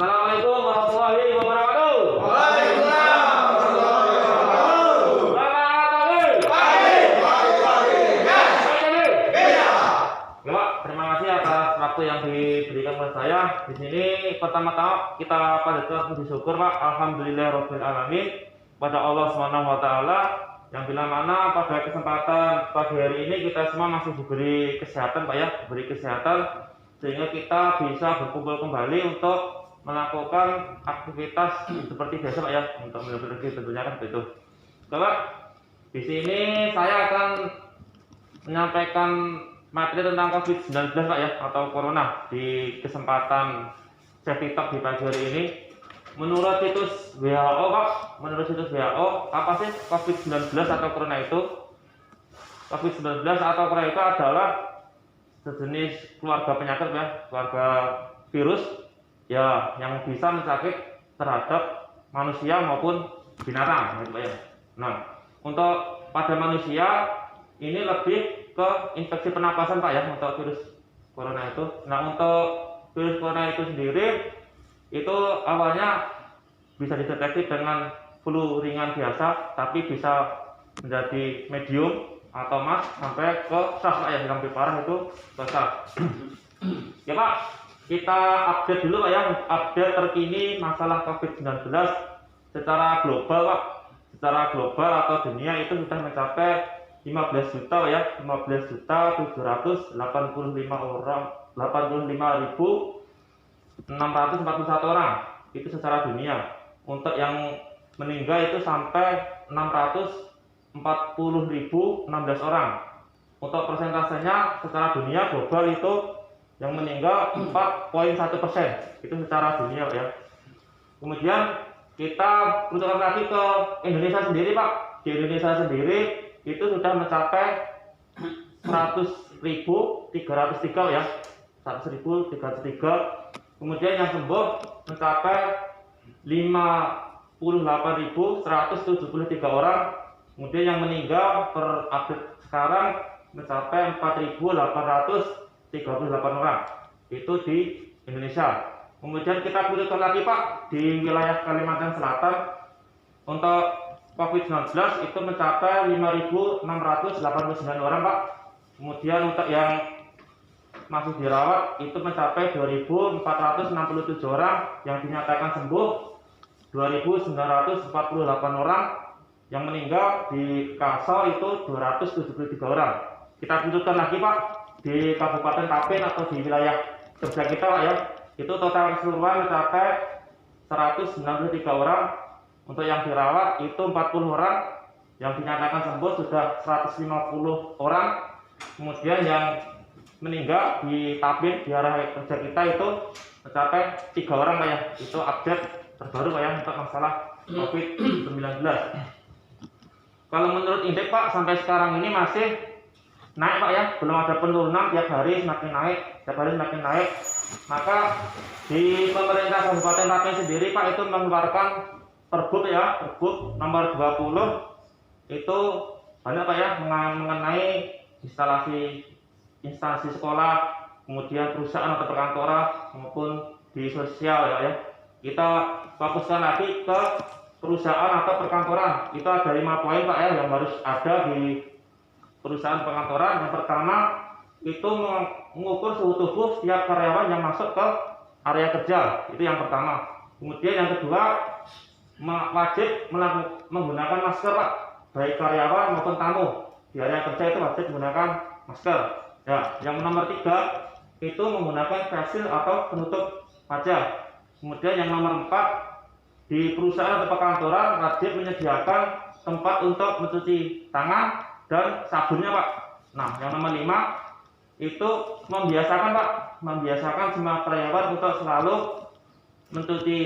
Assalamualaikum warahmatullahi wabarakatuh. Waalaikumsalam warahmatullahi wabarakatuh. Selamat pagi. Ya. Ya, Pak, terima kasih atas waktu yang diberikan kepada saya. Di sini pertama-tama kita panjatkan puji syukur, Pak. Alhamdulillahirabbil alamin pada Allah Subhanahu wa taala yang bila mana pada kesempatan pagi hari ini kita semua masih diberi kesehatan, Pak ya, diberi kesehatan sehingga kita bisa berkumpul kembali untuk melakukan aktivitas seperti biasa, Pak ya, untuk mendapat rezeki tentunya kan begitu. Bapak, di sini saya akan menyampaikan materi tentang COVID-19, Pak ya, atau Corona di kesempatan Safety Talk di pagi hari ini. Menurut situs WHO, Pak, menurut situs WHO, apa sih COVID-19 atau Corona itu? COVID-19 atau Corona itu adalah sejenis keluarga penyakit, ya, keluarga virus ya yang bisa mencakit terhadap manusia maupun binatang, gitu, Pak ya. Nah, untuk pada manusia ini lebih ke infeksi pernapasan, Pak ya, untuk virus corona itu. Nah, untuk virus corona itu sendiri itu awalnya bisa dideteksi dengan flu ringan biasa, tapi bisa menjadi medium atau mas sampai ke SARS, Pak ya, yang lebih parah itu ke SARS. Ya Pak, kita update dulu, Pak ya, update terkini masalah COVID-19 secara global, Pak. Secara global atau dunia itu sudah mencapai 15 juta, Pak ya, 15.785.641 orang itu secara dunia. Untuk yang meninggal itu sampai 640.016 orang. Untuk persentasenya secara dunia global itu yang meninggal 4,1% itu secara dunia, Pak ya. Kemudian kita rujukan lagi ke Indonesia sendiri, Pak. Di Indonesia sendiri itu sudah mencapai 100.303 ya, 100.303. Kemudian yang sembuh mencapai 58.173 orang. Kemudian yang meninggal per update sekarang mencapai 4.838 orang. Itu di Indonesia. Kemudian kita putuskan lagi, Pak, di wilayah Kalimantan Selatan untuk COVID-19 itu mencapai 5.689 orang, Pak. Kemudian untuk yang masih dirawat itu mencapai 2.467 orang, yang dinyatakan sembuh 2.948 orang, yang meninggal di Kalsel itu 273 orang. Kita putuskan lagi, Pak, di Kabupaten Kapin atau di wilayah kerja kita, Pak ya, itu total keseluruhan mencapai 193 orang. Untuk yang dirawat itu 40 orang, yang dinyatakan sembuh sudah 150 orang. Kemudian yang meninggal di Kapin di area kerja kita itu mencapai 3 orang, Pak ya. Itu update terbaru, Pak ya, untuk masalah COVID-19. Kalau menurut indeks, Pak, sampai sekarang ini masih naik, Pak ya, belum ada penurunan, tiap hari semakin naik, tiap hari semakin naik. Maka di pemerintah Kabupaten Kapin sendiri, Pak, itu mengeluarkan Pergub ya, Pergub nomor 20 itu banyak, Pak ya, mengenai instansi sekolah, kemudian perusahaan atau perkantoran maupun di sosial, ya. Kita fokuskan lagi ke perusahaan atau perkantoran. Itu ada 5 poin, Pak ya, yang harus ada di perusahaan perkantoran. Yang pertama itu mengukur suhu tubuh setiap karyawan yang masuk ke area kerja. Itu yang pertama. Kemudian yang kedua, wajib menggunakan masker, Pak, baik karyawan maupun tamu di area kerja itu wajib menggunakan masker. Ya, yang nomor 3 itu menggunakan face shield atau penutup wajah. Kemudian yang nomor 4, di perusahaan atau perkantoran wajib menyediakan tempat untuk mencuci tangan dan sabunnya, Pak. Nah, yang nomor 5 itu membiasakan, Pak, membiasakan semua karyawan untuk selalu mencuci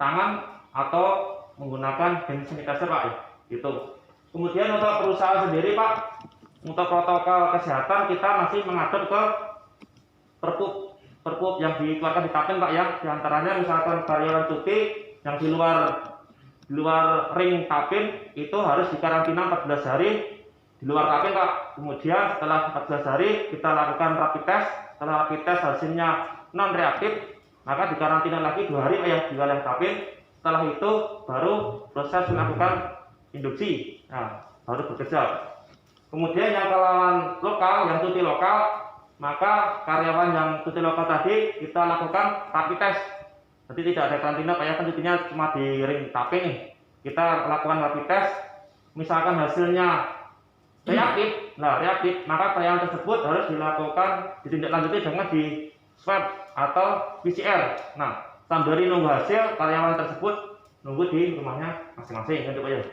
tangan atau menggunakan hand sanitizer, Pak ya. Gitu. Kemudian untuk perusahaan sendiri, Pak, untuk protokol kesehatan kita masih mengatur ke Perpub yang dikeluarkan di Kapin, Pak ya. Di antaranya misalkan karyawan cuti yang di luar ring Kapin itu harus dikarantina 14 hari di luar Kapin, Pak. Kemudian setelah 14 hari kita lakukan rapid test. Setelah rapid test hasilnya non reaktif, maka dikarantina lagi 2 hari Pak ya di wilayah Tapin. Setelah itu baru proses melakukan induksi, nah baru bekerja. Kemudian yang karyawan lokal, yang cuti lokal, maka karyawan yang cuti lokal tadi kita lakukan rapid test. Jadi tidak ada karantina Pak ya, kan cutinya cuma di ring Tapin nih. Kita lakukan rapid test, misalkan hasilnya reaktif, maka karyawan tersebut harus dilakukan ditindaklanjuti dengan di swab atau PCR. Nah, sembari nunggu hasil, karyawan tersebut nunggu di rumahnya masing-masing, gitu Pak ya.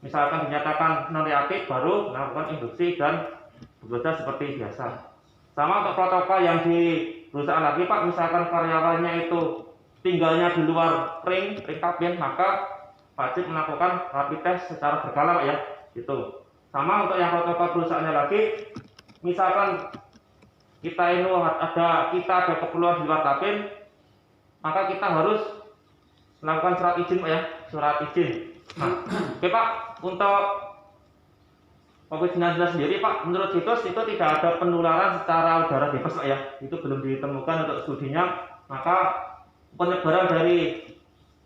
Misalkan dinyatakan non reaktif, baru melakukan induksi dan bekerja seperti biasa. Sama untuk protokol yang di perusahaan lagi Pak, misalkan karyawannya itu tinggalnya di luar ring Tapin, maka wajib melakukan rapid test secara berkala Pak ya, gitu. Sama untuk yang protokol perusahaannya lagi, misalkan kita ada keperluan di luar Tapin, maka kita harus melakukan surat izin Pak ya, surat izin. Nah, oke Pak, untuk COVID-19 sendiri Pak, menurut situs itu tidak ada penularan secara udara bebas Pak ya, itu belum ditemukan untuk studinya. Maka penyebaran dari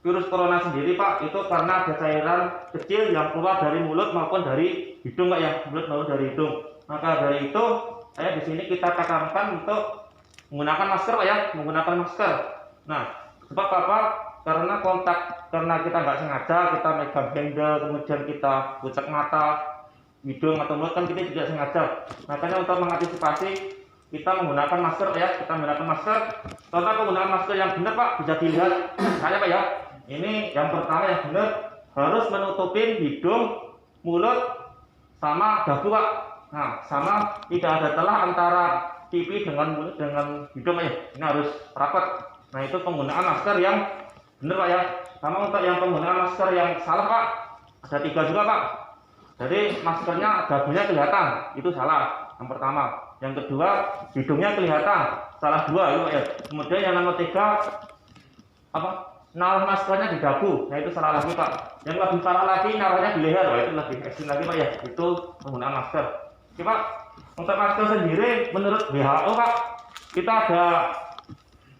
virus corona sendiri Pak, itu karena ada cairan kecil yang keluar dari mulut maupun dari hidung Pak ya, mulut maupun dari hidung. Maka dari itu, di sini kita tekankan untuk menggunakan masker Pak ya, menggunakan masker. Nah, sebab apa? Karena kita nggak sengaja, kita megang handle, kemudian kita bucek mata, hidung atau mulut, kan kita tidak sengaja. Makanya untuk mengantisipasi, kita menggunakan masker ya, kita menggunakan masker. Contoh penggunaan masker yang benar Pak, bisa dilihat saya Pak ya. Ini yang pertama yang benar, harus menutupin hidung, mulut, sama dagu Pak. Nah, sama tidak ada celah antara pipi dengan mulut dengan hidung Pak ya. Ini harus rapat. Nah, itu penggunaan masker yang benar Pak ya. Sama untuk yang penggunaan masker yang salah Pak, ada 3 juga Pak. Jadi maskernya dagunya kelihatan, itu salah. Yang pertama. Yang kedua, hidungnya kelihatan, salah 2 itu Pak ya. Kemudian yang nomor 3, naruh maskernya di dagu, nah itu salah lagi Pak. Yang lebih parah lagi naruhnya di leher, itu lebih ekstrim lagi Pak ya. Itu penggunaan masker. Oke Pak, untuk masker sendiri menurut WHO Pak, kita ada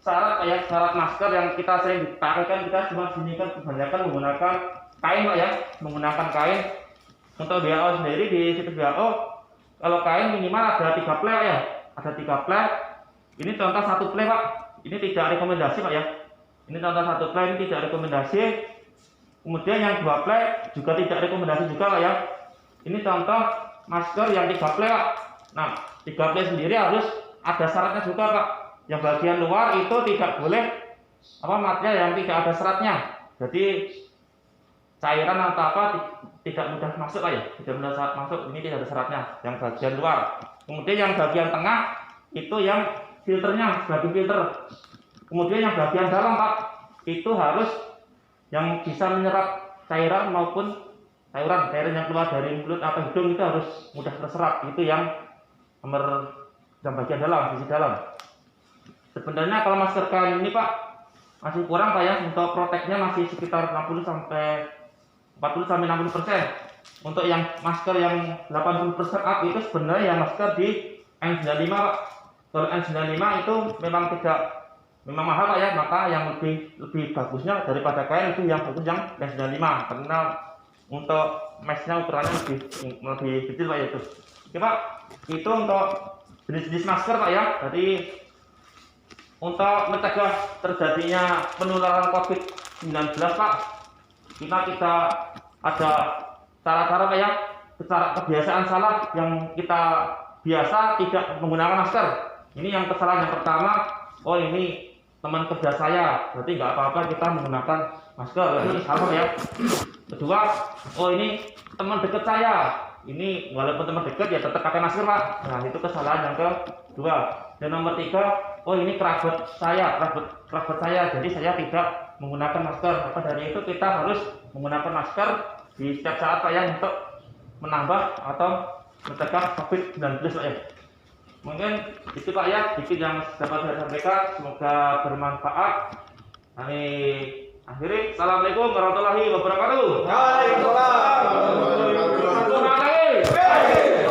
syarat Pak ya, syarat masker yang kita sering dipakai kita cuma sini kan kebanyakan menggunakan kain Pak ya, menggunakan kain. Untuk WHO sendiri di situs WHO, kalau kain minimal ada 3 plek ya, ada 3 plek. Ini contoh 1 plek Pak, ini tidak rekomendasi Pak ya. Ini contoh 1 plek, ini tidak rekomendasi. Kemudian yang 2 plek juga tidak rekomendasi juga Pak ya. Ini contoh masker yang 3 plek Pak. Nah, 3 plek sendiri harus ada syaratnya juga Pak. Yang bagian luar itu tidak boleh material yang tidak ada seratnya. Jadi cairan atau apa tidak mudah masuk Pak ya, tidak mudah masuk, ini tidak ada seratnya yang bagian luar. Kemudian yang bagian tengah itu yang filternya sebagai filter. Kemudian yang bagian dalam Pak, itu harus yang bisa menyerap cairan maupun cairan yang keluar dari mulut atau hidung itu harus mudah terserap. Itu yang bagian dalam, sisi dalam. Sebenarnya kalau masker kain ini Pak masih kurang Pak ya, untuk proteknya masih sekitar 40 sampai 60%. Untuk yang masker yang 80% up itu sebenarnya yang masker di N95 Pak. Kalau N95 itu memang mahal Pak ya, maka yang lebih bagusnya daripada kain itu yang bagus yang N95 karena untuk mesnya ukurannya lebih kecil Pak ya itu. Oke Pak, itu untuk jenis-jenis masker Pak ya. Jadi untuk mencegah terjadinya penularan COVID-19 Pak, kita ada cara-cara Pak ya, secara kebiasaan salah yang kita biasa tidak menggunakan masker. Ini yang kesalahan yang pertama, oh ini teman kerja saya, berarti nggak apa-apa kita menggunakan masker, ini salah ya. Kedua, oh ini teman dekat saya, ini walaupun teman dekat ya tetap pakai masker Pak. Nah itu kesalahan yang kedua. Dan nomor 3, oh ini kerabat saya, jadi saya tidak menggunakan masker. Maka dari itu kita harus menggunakan masker di setiap saat Pak ya, untuk menambah atau mencegah COVID-19 Pak ya. Mungkin itu Pak ya, sedikit yang dapat saya sampaikan, semoga bermanfaat. Kami akhiri, assalamualaikum warahmatullahi wabarakatuh. Waalaikumsalam warahmatullahi wabarakatuh.